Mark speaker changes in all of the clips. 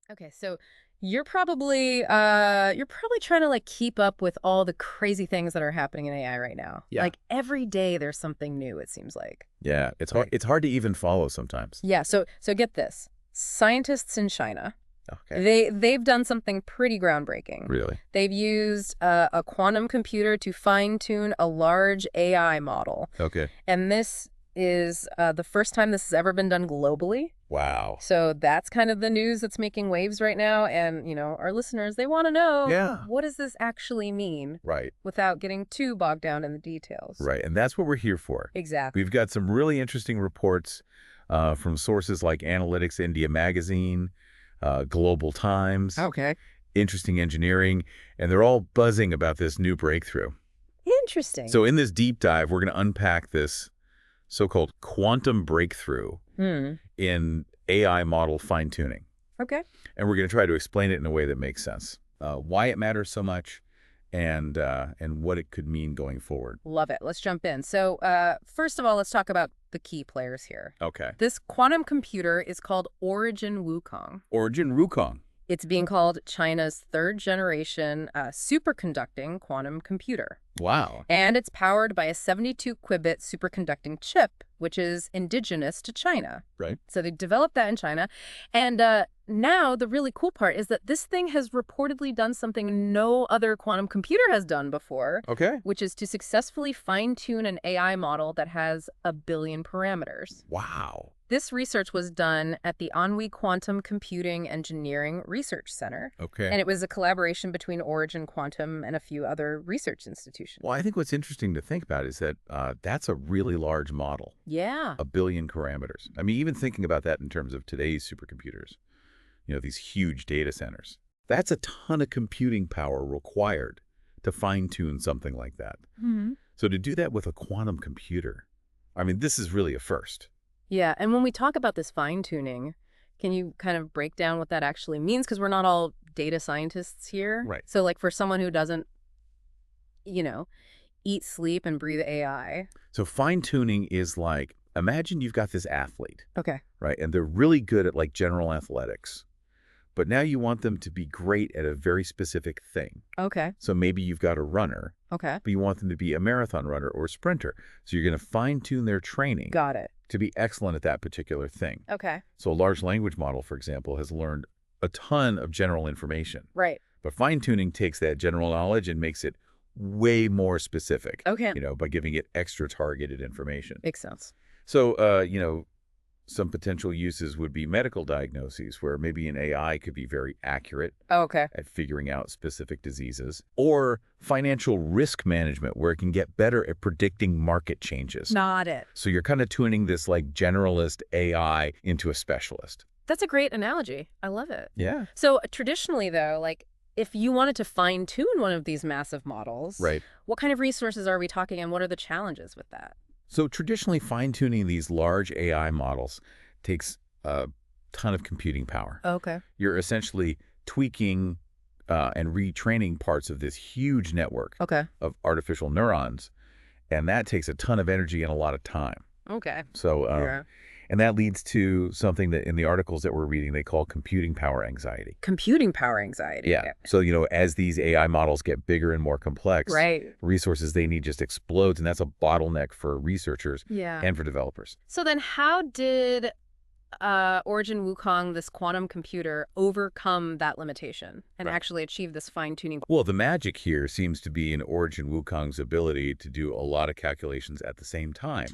Speaker 1: Okay, so you're probably trying to like keep up with all the crazy things that are happening in AI right now.
Speaker 2: Yeah.
Speaker 1: Like every day there's something new, it seems like.
Speaker 2: Yeah, it's hard.
Speaker 1: Right.
Speaker 2: It's hard to even follow sometimes.
Speaker 1: Yeah, so get this. Scientists in China,
Speaker 2: Okay.
Speaker 1: they've done something pretty groundbreaking.
Speaker 2: Really?
Speaker 1: They've used a quantum computer to fine-tune a large AI model.
Speaker 2: Okay.
Speaker 1: And this is the first time this has ever been done globally.
Speaker 2: Wow.
Speaker 1: So that's kind of the news that's making waves right now. And, our listeners, they want to know,
Speaker 2: Yeah.
Speaker 1: what does this actually mean
Speaker 2: Right.
Speaker 1: without getting too bogged down in the details?
Speaker 2: Right. And that's what we're here for.
Speaker 1: Exactly.
Speaker 2: We've got some really interesting reports from sources like Analytics India Magazine, Global Times,
Speaker 1: Okay.
Speaker 2: Interesting Engineering, and they're all buzzing about this new breakthrough.
Speaker 1: Interesting.
Speaker 2: So in this deep dive, we're going to unpack this so-called quantum breakthrough
Speaker 1: Hmm.
Speaker 2: in AI model fine-tuning.
Speaker 1: Okay.
Speaker 2: And we're going to try to explain it in a way that makes sense. Why it matters so much and what it could mean going forward.
Speaker 1: Love it. Let's jump in. So first of all, let's talk about the key players here.
Speaker 2: Okay.
Speaker 1: This quantum computer is called Origin Wukong.
Speaker 2: Origin Wukong.
Speaker 1: It's being called China's third generation superconducting quantum computer.
Speaker 2: Wow.
Speaker 1: And it's powered by a 72-qubit superconducting chip, which is indigenous to China.
Speaker 2: Right.
Speaker 1: So they developed that in China. And now the really cool part is that this thing has reportedly done something no other quantum computer has done before,
Speaker 2: Okay.
Speaker 1: which is to successfully fine-tune an AI model that has 1 billion parameters.
Speaker 2: Wow.
Speaker 1: This research was done at the Anhui Quantum Computing Engineering Research Center.
Speaker 2: Okay.
Speaker 1: And it was a collaboration between Origin Quantum and a few other research institutions.
Speaker 2: Well, I think what's interesting to think about is that that's a really large model,
Speaker 1: Yeah.
Speaker 2: 1 billion parameters. I mean, even thinking about that in terms of today's supercomputers, these huge data centers, that's a ton of computing power required to fine-tune something like that.
Speaker 1: Hmm.
Speaker 2: So to do that with a quantum computer, I mean, this is really a first.
Speaker 1: Yeah, and when we talk about this fine-tuning, can you kind of break down what that actually means? Because we're not all data scientists here.
Speaker 2: Right.
Speaker 1: So like for someone who doesn't, eat, sleep, and breathe AI.
Speaker 2: So fine-tuning is like, imagine you've got this athlete,
Speaker 1: Okay.
Speaker 2: right? And they're really good at like general athletics, but now you want them to be great at a very specific thing.
Speaker 1: Okay.
Speaker 2: So maybe you've got a runner,
Speaker 1: Okay.
Speaker 2: but you want them to be a marathon runner or a sprinter. So you're going to fine-tune their training
Speaker 1: Got it.
Speaker 2: to be excellent at that particular thing.
Speaker 1: Okay.
Speaker 2: So a large language model, for example, has learned a ton of general information.
Speaker 1: Right.
Speaker 2: But fine-tuning takes that general knowledge and makes it way more specific,
Speaker 1: Okay.
Speaker 2: by giving it extra targeted information.
Speaker 1: Makes sense.
Speaker 2: So, some potential uses would be medical diagnoses, where maybe an AI could be very accurate
Speaker 1: Okay.
Speaker 2: at figuring out specific diseases, or financial risk management, where it can get better at predicting market changes.
Speaker 1: Not it.
Speaker 2: So you're kind of tuning this like generalist AI into a specialist.
Speaker 1: That's a great analogy. I love it.
Speaker 2: Yeah.
Speaker 1: So traditionally, though, like if you wanted to fine-tune one of these massive models,
Speaker 2: Right.
Speaker 1: what kind of resources are we talking and what are the challenges with that?
Speaker 2: So traditionally, fine-tuning these large AI models takes a ton of computing power.
Speaker 1: Okay.
Speaker 2: You're essentially tweaking and retraining parts of this huge network
Speaker 1: Okay.
Speaker 2: of artificial neurons, and that takes a ton of energy and a lot of time.
Speaker 1: Okay.
Speaker 2: So,
Speaker 1: Yeah.
Speaker 2: and that leads to something that in the articles that we're reading, they call computing power anxiety.
Speaker 1: Computing power anxiety.
Speaker 2: Yeah. So, as these AI models get bigger and more complex,
Speaker 1: Right.
Speaker 2: resources they need just explodes, and that's a bottleneck for researchers
Speaker 1: Yeah.
Speaker 2: and for developers.
Speaker 1: So then how did Origin Wukong, this quantum computer, overcome that limitation and
Speaker 2: Right.
Speaker 1: actually achieve this fine-tuning?
Speaker 2: Well, the magic here seems to be in Origin Wukong's ability to do a lot of calculations at the same time.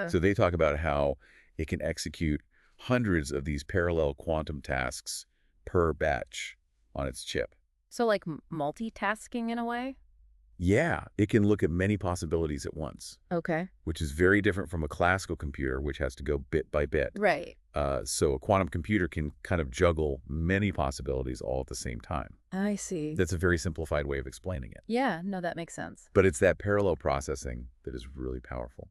Speaker 2: So they talk about how it can execute hundreds of these parallel quantum tasks per batch on its chip.
Speaker 1: So like multitasking in a way?
Speaker 2: Yeah, it can look at many possibilities at once,
Speaker 1: Okay.
Speaker 2: which is very different from a classical computer, which has to go bit by bit.
Speaker 1: Right.
Speaker 2: So a quantum computer can kind of juggle many possibilities all at the same time.
Speaker 1: I see.
Speaker 2: That's a very simplified way of explaining it.
Speaker 1: Yeah, no, that makes sense.
Speaker 2: But it's that parallel processing that is really powerful.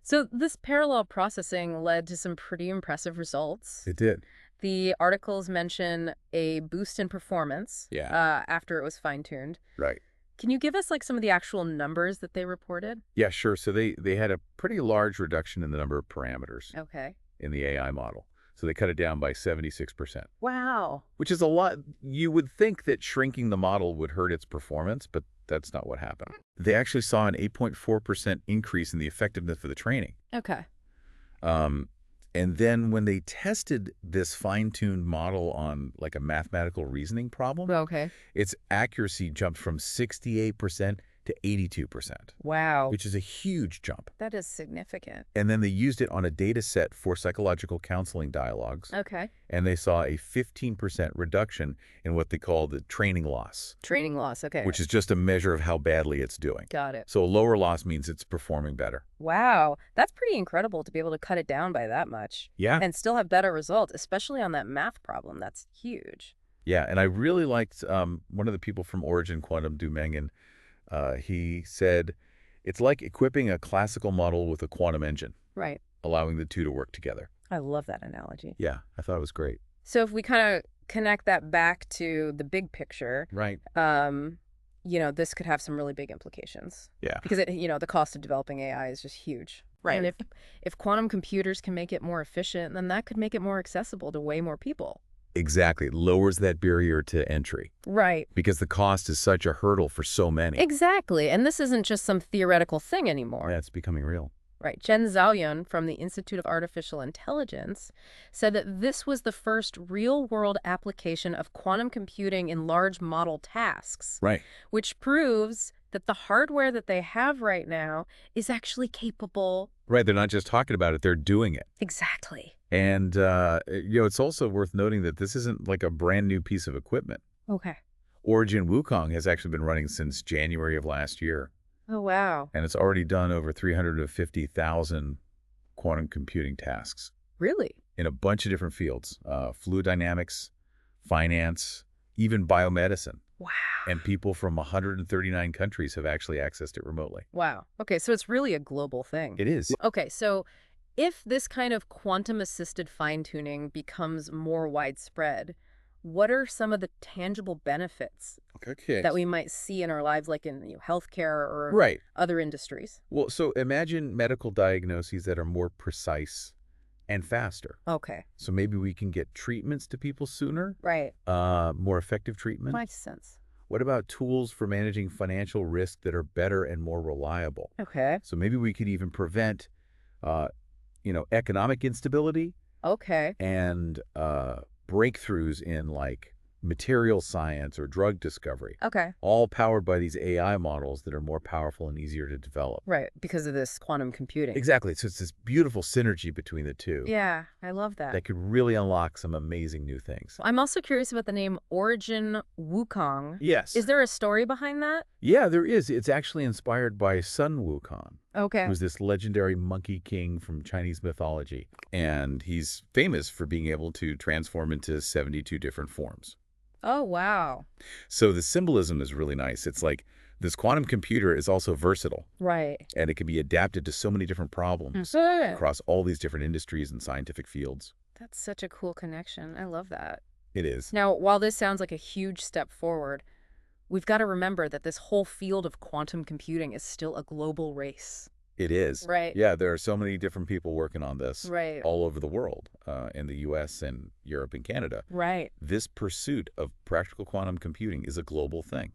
Speaker 1: So this parallel processing led to some pretty impressive results.
Speaker 2: It did.
Speaker 1: The articles mention a boost in performance after it was fine-tuned.
Speaker 2: Right.
Speaker 1: Can you give us like some of the actual numbers that they reported?
Speaker 2: Yeah, sure. So they had a pretty large reduction in the number of parameters
Speaker 1: Okay.
Speaker 2: in the AI model. So they cut it down by 76%,
Speaker 1: Wow.
Speaker 2: which is a lot. You would think that shrinking the model would hurt its performance, but that's not what happened. They actually saw an 8.4% increase in the effectiveness of the training.
Speaker 1: Okay.
Speaker 2: Um, and then when they tested this fine-tuned model on like a mathematical reasoning problem,
Speaker 1: Okay.
Speaker 2: its accuracy jumped from 68% to 82%,
Speaker 1: Wow.
Speaker 2: which is a huge jump.
Speaker 1: That is significant.
Speaker 2: And then they used it on a data set for psychological counseling dialogues,
Speaker 1: Okay.
Speaker 2: and they saw a 15% reduction in what they call the training loss,
Speaker 1: Training loss. Okay.
Speaker 2: which is just a measure of how badly it's doing.
Speaker 1: Got it.
Speaker 2: So a lower loss means it's performing better.
Speaker 1: Wow. That's pretty incredible to be able to cut it down by that much.
Speaker 2: Yeah.
Speaker 1: And still have better results, especially on that math problem. That's huge.
Speaker 2: Yeah, and I really liked one of the people from Origin Quantum, Du Mengen. He said, it's like equipping a classical model with a quantum engine,
Speaker 1: Right.
Speaker 2: allowing the two to work together.
Speaker 1: I love that analogy.
Speaker 2: Yeah, I thought it was great.
Speaker 1: So if we kind of connect that back to the big picture,
Speaker 2: Right.
Speaker 1: this could have some really big implications.
Speaker 2: Yeah.
Speaker 1: Because the cost of developing AI is just huge.
Speaker 2: Right.
Speaker 1: And if quantum computers can make it more efficient, then that could make it more accessible to way more people.
Speaker 2: Exactly. It lowers that barrier to entry
Speaker 1: Right.
Speaker 2: because the cost is such a hurdle for so many.
Speaker 1: Exactly. And this isn't just some theoretical thing anymore.
Speaker 2: Yeah, it's becoming real.
Speaker 1: Right. Chen Zhaoyun from the Institute of Artificial Intelligence said that this was the first real-world application of quantum computing in large model tasks,
Speaker 2: Right.
Speaker 1: which proves that the hardware that they have right now is actually capable.
Speaker 2: Right. They're not just talking about it, they're doing it.
Speaker 1: Exactly.
Speaker 2: And, it's also worth noting that this isn't like a brand new piece of equipment.
Speaker 1: Okay.
Speaker 2: Origin Wukong has actually been running since January of last year.
Speaker 1: Oh, wow.
Speaker 2: And it's already done over 350,000 quantum computing tasks
Speaker 1: Really?
Speaker 2: in a bunch of different fields, fluid dynamics, finance, even biomedicine.
Speaker 1: Wow.
Speaker 2: And people from 139 countries have actually accessed it remotely.
Speaker 1: Wow. Okay, so it's really a global thing.
Speaker 2: It is.
Speaker 1: Okay, so if this kind of quantum-assisted fine-tuning becomes more widespread, what are some of the tangible benefits
Speaker 2: Okay.
Speaker 1: that we might see in our lives, like in healthcare or
Speaker 2: Right.
Speaker 1: other industries?
Speaker 2: Well, so imagine medical diagnoses that are more precise and faster.
Speaker 1: Okay.
Speaker 2: So maybe we can get treatments to people sooner,
Speaker 1: Right.
Speaker 2: more effective treatment.
Speaker 1: Makes sense.
Speaker 2: What about tools for managing financial risk that are better and more reliable?
Speaker 1: Okay.
Speaker 2: So maybe we could even prevent, economic instability
Speaker 1: Okay.
Speaker 2: and breakthroughs in like material science or drug discovery,
Speaker 1: Okay.
Speaker 2: all powered by these AI models that are more powerful and easier to develop.
Speaker 1: Right, because of this quantum computing.
Speaker 2: Exactly. So it's this beautiful synergy between the two
Speaker 1: Yeah, I love that.
Speaker 2: that could really unlock some amazing new things.
Speaker 1: I'm also curious about the name Origin Wukong.
Speaker 2: Yes.
Speaker 1: Is there a story behind that?
Speaker 2: Yeah, there is. It's actually inspired by Sun Wukong,
Speaker 1: Okay.
Speaker 2: who's this legendary monkey king from Chinese mythology. And he's famous for being able to transform into 72 different forms.
Speaker 1: Oh, wow.
Speaker 2: So the symbolism is really nice. It's like this quantum computer is also versatile,
Speaker 1: Right.
Speaker 2: and it can be adapted to so many different problems
Speaker 1: That's
Speaker 2: across all these different industries and scientific fields.
Speaker 1: such a cool connection. I love that.
Speaker 2: It is.
Speaker 1: Now, while this sounds like a huge step forward, we've got to remember that this whole field of quantum computing is still a global race.
Speaker 2: It is.
Speaker 1: Right.
Speaker 2: Yeah, there are so many different people working on this
Speaker 1: Right.
Speaker 2: all over the world, in the U.S. and Europe and Canada.
Speaker 1: Right.
Speaker 2: This pursuit of practical quantum computing is a global thing.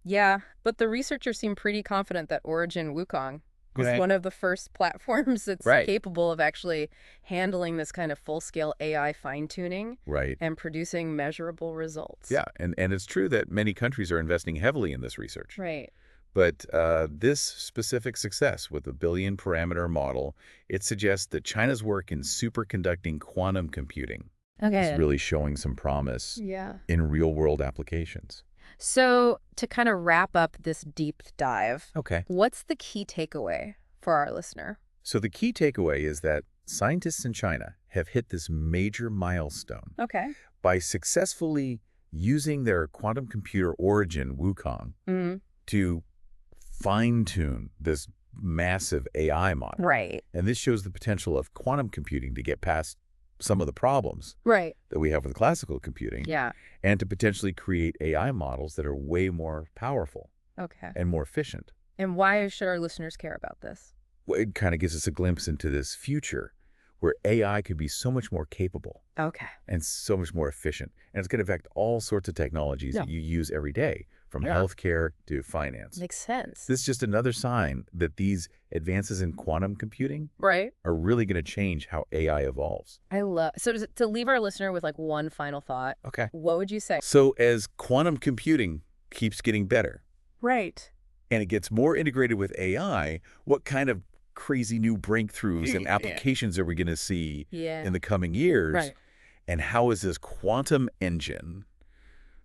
Speaker 1: Yeah, but the researchers seem pretty confident that Origin Wukong is
Speaker 2: Right.
Speaker 1: one of the first platforms that's
Speaker 2: Right.
Speaker 1: capable of actually handling this kind of full-scale AI fine-tuning
Speaker 2: Right.
Speaker 1: and producing measurable results.
Speaker 2: Yeah, and it's true that many countries are investing heavily in this research.
Speaker 1: Right.
Speaker 2: But this specific success with the billion-parameter model, it suggests that China's work in superconducting quantum computing
Speaker 1: Okay.
Speaker 2: is really showing some promise
Speaker 1: Yeah.
Speaker 2: in real-world applications.
Speaker 1: So to kind of wrap up this deep dive,
Speaker 2: Okay.
Speaker 1: what's the key takeaway for our listener?
Speaker 2: So the key takeaway is that scientists in China have hit this major milestone
Speaker 1: Okay.
Speaker 2: by successfully using their quantum computer Origin Wukong
Speaker 1: Mm,
Speaker 2: to fine-tune this massive AI model.
Speaker 1: right.
Speaker 2: And this shows the potential of quantum computing to get past some of the problems
Speaker 1: Right.
Speaker 2: that we have with classical computing
Speaker 1: Yeah.
Speaker 2: and to potentially create AI models that are way more powerful
Speaker 1: Okay.
Speaker 2: and more efficient.
Speaker 1: And why should our listeners care about this?
Speaker 2: Well, it kind of gives us a glimpse into this future where AI could be so much more capable
Speaker 1: Okay.
Speaker 2: and so much more efficient. And it's going to affect all sorts of technologies
Speaker 1: Yeah.
Speaker 2: that you use every day, from
Speaker 1: Yeah.
Speaker 2: healthcare to finance.
Speaker 1: Makes sense.
Speaker 2: This is just another sign that these advances in quantum computing
Speaker 1: Right.
Speaker 2: are really going to change how AI evolves.
Speaker 1: I love so to leave our listener with like one final thought,
Speaker 2: Okay.
Speaker 1: what would you say?
Speaker 2: So as quantum computing keeps getting better
Speaker 1: Right.
Speaker 2: and it gets more integrated with AI, what kind of crazy new breakthroughs and
Speaker 1: Yeah.
Speaker 2: applications are we going to see
Speaker 1: Yeah.
Speaker 2: in the coming years?
Speaker 1: Right.
Speaker 2: And how is this quantum engine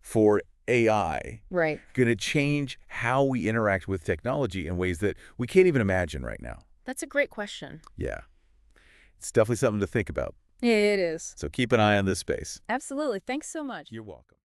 Speaker 2: for AI
Speaker 1: Right.
Speaker 2: going to change how we interact with technology in ways that we can't even imagine right now?
Speaker 1: That's a great question.
Speaker 2: Yeah, it's definitely something to think about.
Speaker 1: Yeah, it is.
Speaker 2: So keep an eye on this space.
Speaker 1: Absolutely. Thanks so much.
Speaker 2: You're welcome.